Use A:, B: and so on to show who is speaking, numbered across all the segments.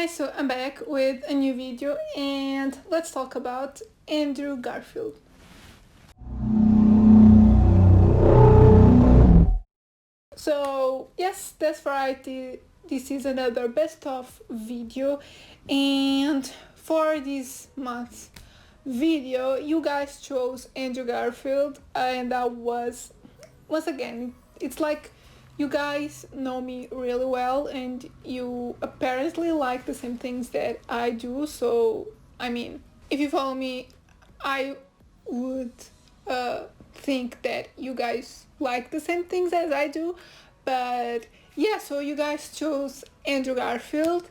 A: guys, so I'm back with a new video and let's talk about Andrew Garfield. So yes, that's right, this is another best of video, and for this month's video you guys chose Andrew Garfield, and that was, once again, it's like you guys know me really well and you apparently like the same things that I do. So I mean, if you follow me, I would think that you guys like the same things as I do. But yeah, so you guys chose Andrew Garfield,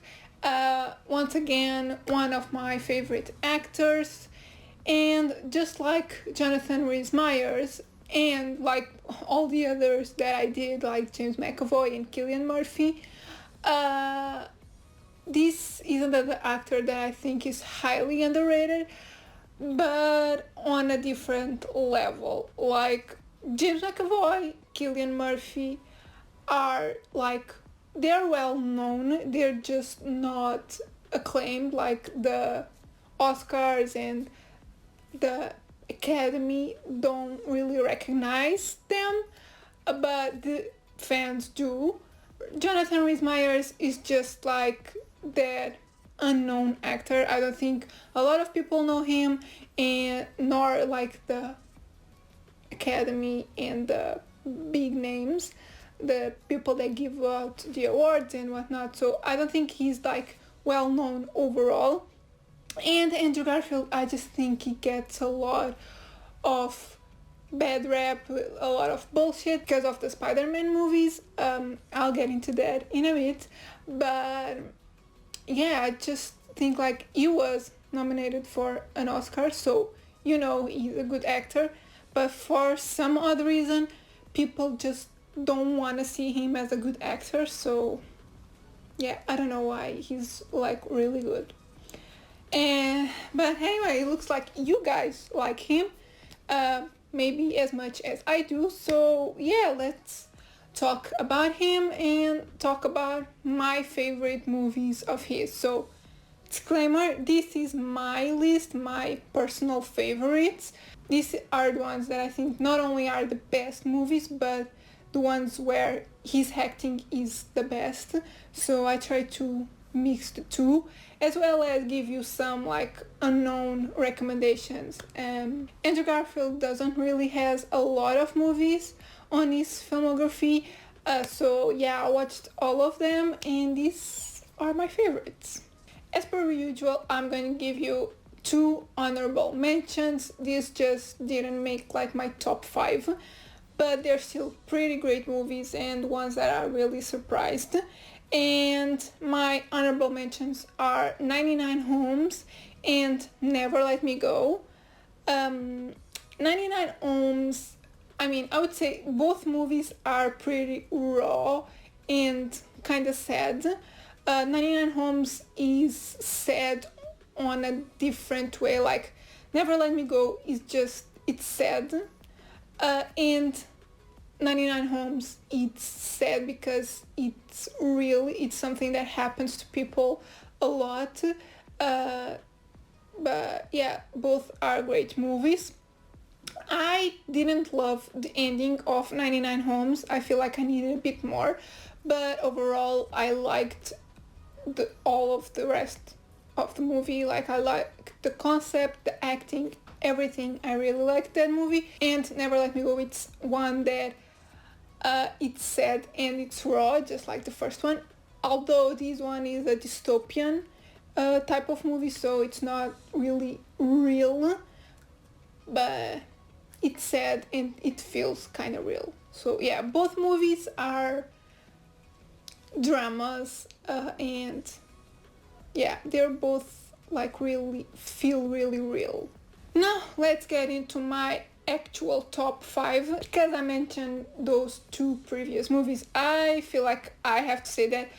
A: once again one of my favorite actors, and just like Jonathan Rhys-Meyers and like all the others that I did, like James McAvoy and Cillian Murphy, this is another actor that I think is highly underrated, but on a different level. Like James McAvoy, Cillian Murphy are like, they're well known, they're just not acclaimed like the Oscars and the Academy don't really recognize them, but the fans do. Jonathan Rhys-Meyers is just like that unknown actor. I don't think a lot of people know him, and nor like the Academy and the big names, the people that give out the awards and whatnot. So I don't think he's like well known overall. And Andrew Garfield, I just think he gets a lot of bad rap, a lot of bullshit because of the Spider-Man movies. I'll get into that in a bit. But yeah, I just think like he was nominated for an Oscar, so you know he's a good actor. But for some odd reason, people just don't want to see him as a good actor. So yeah, I don't know why. He's like really good. But anyway, it looks like you guys like him, maybe as much as I do. So yeah, let's talk about him and talk about my favorite movies of his. So disclaimer, this is my list, my personal favorites. These are the ones that I think not only are the best movies, but the ones where his acting is the best. So I try to mix the two, as well as give you some like unknown recommendations. Andrew Garfield doesn't really has a lot of movies on his filmography, so yeah, I watched all of them and these are my favorites. As per usual, I'm going to give you two honorable mentions. These just didn't make like my top 5, but they're still pretty great movies and ones that are really surprised. And my honorable mentions are 99 Homes and Never Let Me Go. 99 Homes, I mean, I would say both movies are pretty raw and kind of sad. 99 Homes is sad on a different way. Like Never Let Me Go is just, it's sad. And 99 Homes, it's sad because it's real, it's something that happens to people a lot. But yeah, both are great movies. I didn't love the ending of 99 Homes. I feel like I needed a bit more, but overall I liked all of the rest of the movie. Like I liked the concept, the acting, everything. I really liked that movie. And Never Let Me Go, it's one that it's sad and it's raw, just like the first one. Although this one is a dystopian type of movie, so it's not really real, but it's sad and it feels kind of real. So yeah, both movies are dramas, and yeah, they're both like really feel really real. Now let's get into my actual top 5. Because I mentioned those two previous movies, I feel like I have to say that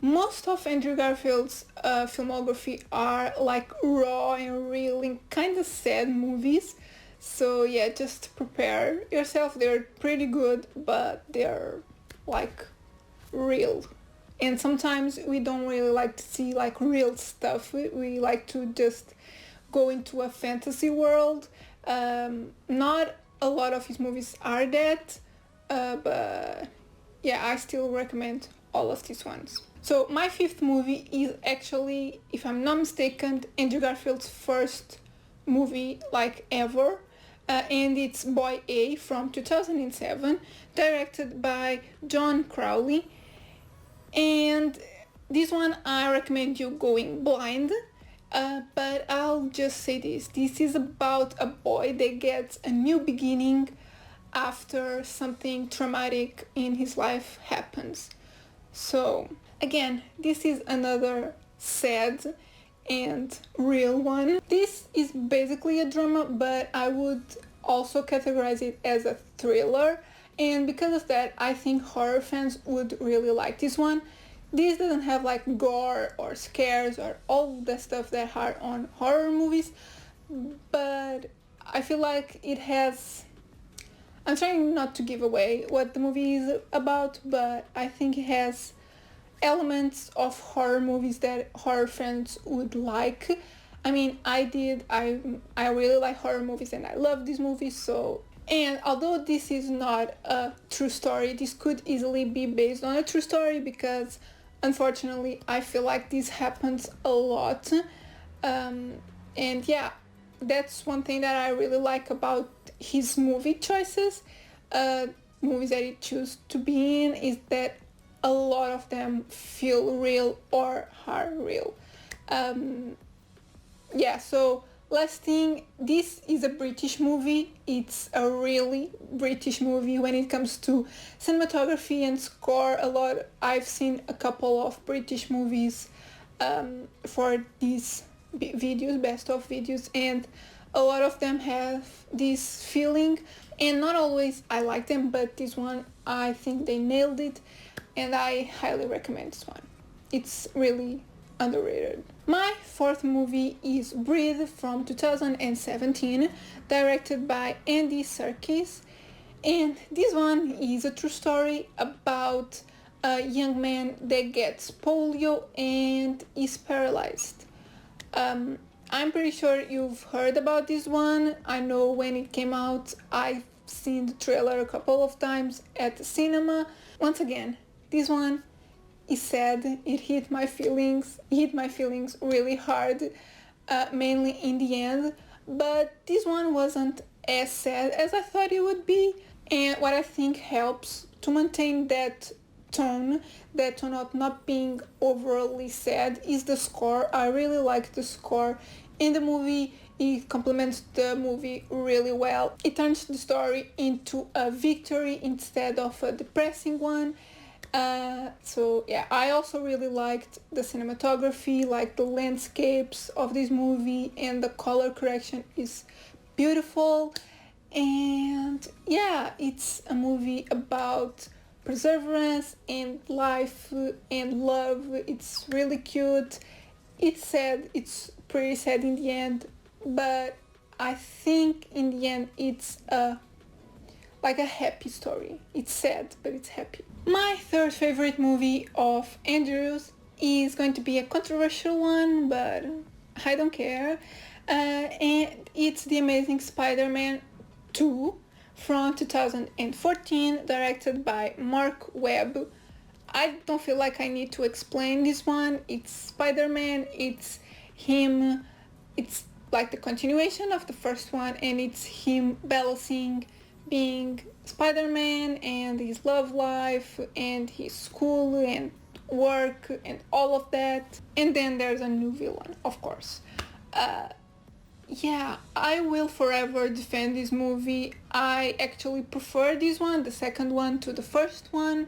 A: most of Andrew Garfield's filmography are like raw and real and kind of sad movies. So yeah, just prepare yourself. They're pretty good, but they're like real and sometimes we don't really like to see like real stuff. We like to just go into a fantasy world. Not a lot of his movies are that, but yeah, I still recommend all of these ones. So my fifth movie is actually, if I'm not mistaken, Andrew Garfield's first movie like ever, and it's Boy A from 2007, directed by John Crowley. And this one I recommend you going blind, but I'll just say this is about a boy that gets a new beginning after something traumatic in his life happens. So again, this is another sad and real one. This is basically a drama, but I would also categorize it as a thriller, and because of that I think horror fans would really like this one. This doesn't have like gore or scares or all the stuff that are on horror movies, but I feel like it has, I'm trying not to give away what the movie is about, but I think it has elements of horror movies that horror fans would like. I mean, I really like horror movies and I love these movies, so, and although this is not a true story, this could easily be based on a true story, because unfortunately I feel like this happens a lot. And yeah, that's one thing that I really like about his movie choices, movies that he chooses to be in, is that a lot of them feel real or are real. Yeah, so last thing, this is a British movie. It's a really British movie when it comes to cinematography and score. I've seen a couple of British movies for these videos, best of videos, and a lot of them have this feeling, and not always I like them, but this one I think they nailed it, and I highly recommend this one. It's really underrated. My fourth movie is Breathe from 2017, directed by Andy Serkis, and this one is a true story about a young man that gets polio and is paralyzed. I'm pretty sure you've heard about this one. I know when it came out, I've seen the trailer a couple of times at the cinema. Once again, this one is sad. It hit my feelings really hard, mainly in the end. But this one wasn't as sad as I thought it would be. And what I think helps to maintain that tone of not being overly sad, is the score. I really like the score in the movie. It complements the movie really well. It turns the story into a victory instead of a depressing one. So yeah, I also really liked the cinematography, like the landscapes of this movie, and the color correction is beautiful. And yeah, it's a movie about perseverance and life and love. It's really cute. It's sad, it's pretty sad in the end, but I think in the end it's like a happy story. It's sad, but it's happy. My third favorite movie of Andrew's is going to be a controversial one, but I don't care. And it's The Amazing Spider-Man 2 from 2014, directed by Mark Webb. I don't feel like I need to explain this one. It's Spider-Man, it's him, it's like the continuation of the first one, and it's him balancing being Spider-Man and his love life and his school and work and all of that. And then there's a new villain, of course. Yeah, I will forever defend this movie. I actually prefer this one, the second one, to the first one.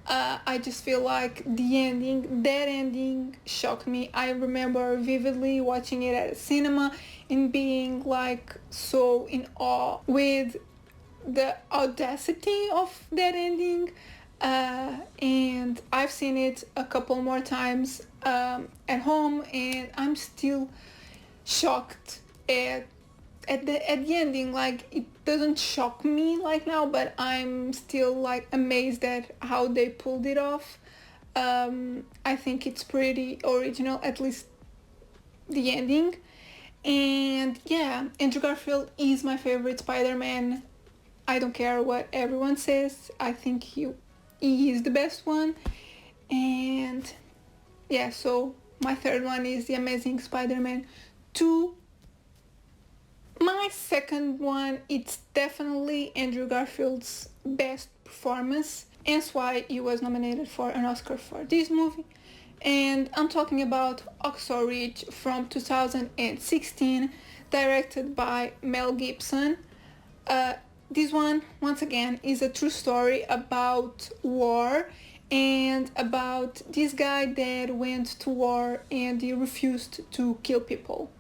A: I just feel like that ending shocked me. I remember vividly watching it at a cinema and being like so in awe with the audacity of that ending. And I've seen it a couple more times at home, and I'm still shocked at the ending. Like, it doesn't shock me like now, but I'm still like amazed at how they pulled it off. I think it's pretty original, at least the ending. And yeah, Andrew Garfield is my favorite Spider-Man. I don't care what everyone says. I think he is the best one. And yeah, so my third one is The Amazing Spider-Man 2. My second one, it's definitely Andrew Garfield's best performance, and that's why he was nominated for an Oscar for this movie. And I'm talking about Hacksaw Ridge from 2016, directed by Mel Gibson. This one, once again, is a true story about war and about this guy that went to war and he refused to kill people.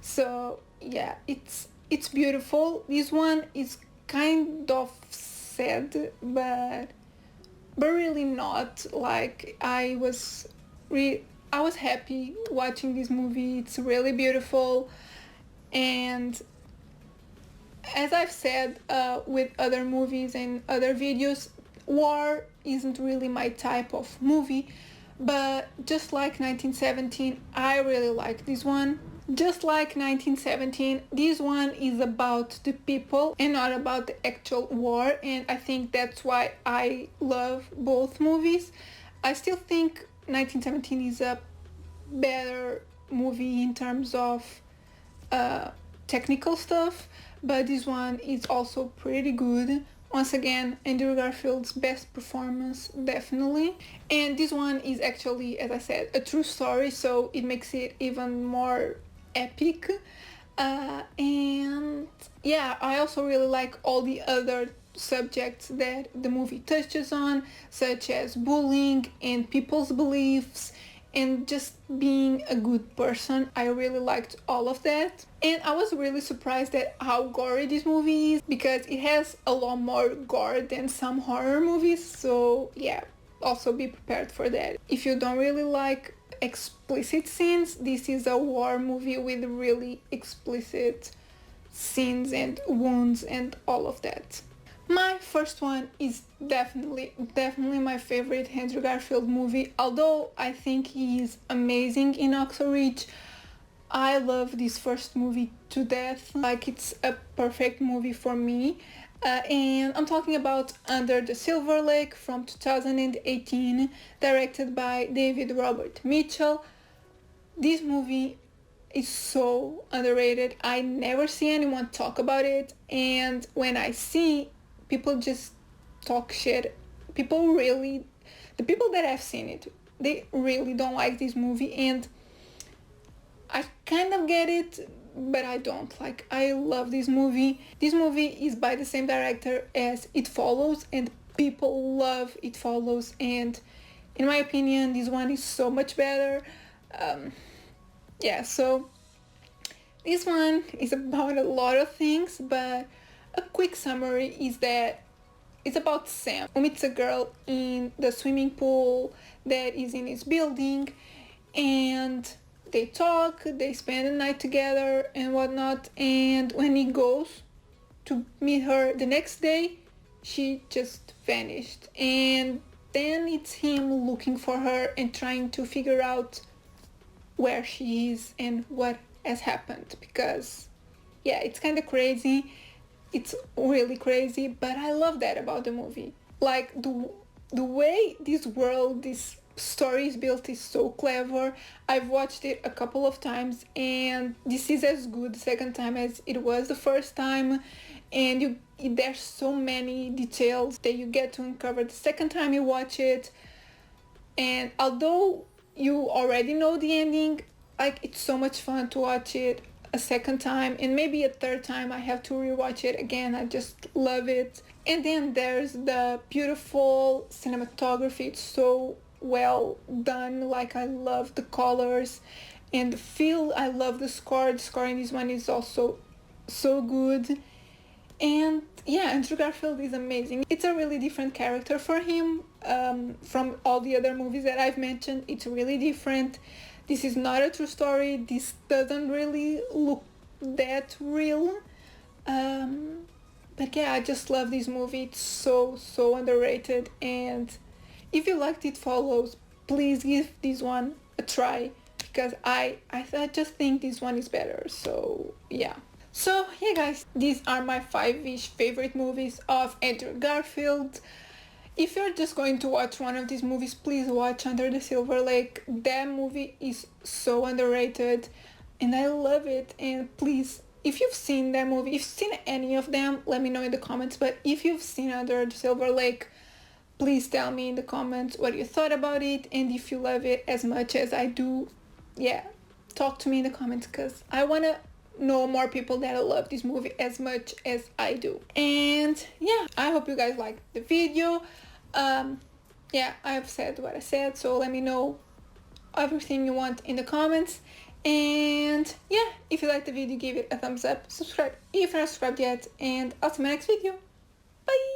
A: So yeah, it's beautiful. This one is kind of sad, but really not. Like I was happy watching this movie. It's really beautiful, and as I've said with other movies and other videos, war isn't really my type of movie, but just like 1917, I really like this one. Just like 1917, this one is about the people and not about the actual war, and I think that's why I love both movies. I still think 1917 is a better movie in terms of technical stuff, but this one is also pretty good. Once again, Andrew Garfield's best performance, definitely. And this one is actually, as I said, a true story, so it makes it even more epic. And yeah, I also really like all the other subjects that the movie touches on, such as bullying and people's beliefs and just being a good person. I really liked all of that. And I was really surprised at how gory this movie is, because it has a lot more gore than some horror movies. So yeah, also be prepared for that. If you don't really like explicit scenes, this is a war movie with really explicit scenes and wounds and all of that. My first one is definitely my favorite Andrew Garfield movie. Although I think he is amazing in Hacksaw Ridge, I love this first movie to death. Like, it's a perfect movie for me. And I'm talking about Under the Silver Lake from 2018, directed by David Robert Mitchell. This movie is so underrated. I never see anyone talk about it, and when I see, people just talk shit. The people that have seen it, they really don't like this movie, and I kind of get it, but I don't. Like, I love this movie. This movie is by the same director as It Follows, and people love It Follows, and in my opinion, this one is so much better. Yeah, so this one is about a lot of things, but a quick summary is that it's about Sam, who meets a girl in the swimming pool that is in his building, and they talk, they spend the night together and whatnot, and when he goes to meet her the next day, she just vanished. And then it's him looking for her and trying to figure out where she is and what has happened, because yeah, it's kind of crazy. It's really crazy, but I love that about the movie. Like, the way this story is built is so clever. I've watched it a couple of times, and this is as good the second time as it was the first time. And there's so many details that you get to uncover the second time you watch it. And although you already know the ending, like, it's so much fun to watch it a second time, and maybe a third time I have to rewatch it again. I just love it. And then there's the beautiful cinematography. It's so well done. Like, I love the colors and the feel. I love the score. The score in this one is also so good. And yeah, Andrew Garfield is amazing. It's a really different character for him from all the other movies that I've mentioned. It's really different. This is not a true story. This doesn't really look that real. But yeah, I just love this movie. It's so underrated, and if you liked It Follows, please give this one a try, because I just think this one is better. So yeah. So yeah guys, these are my 5-ish favorite movies of Andrew Garfield. If you're just going to watch one of these movies, please watch Under the Silver Lake. That movie is so underrated and I love it. And please, if you've seen that movie, if you've seen any of them, let me know in the comments. But if you've seen Under the Silver Lake, please tell me in the comments what you thought about it, and if you love it as much as I do. Yeah, talk to me in the comments, because I want to know more people that love this movie as much as I do. And yeah, I hope you guys liked the video. Yeah, I've said what I said, so let me know everything you want in the comments. And yeah, if you liked the video, give it a thumbs up, subscribe if you're not subscribed yet, and I'll see you in my next video. Bye!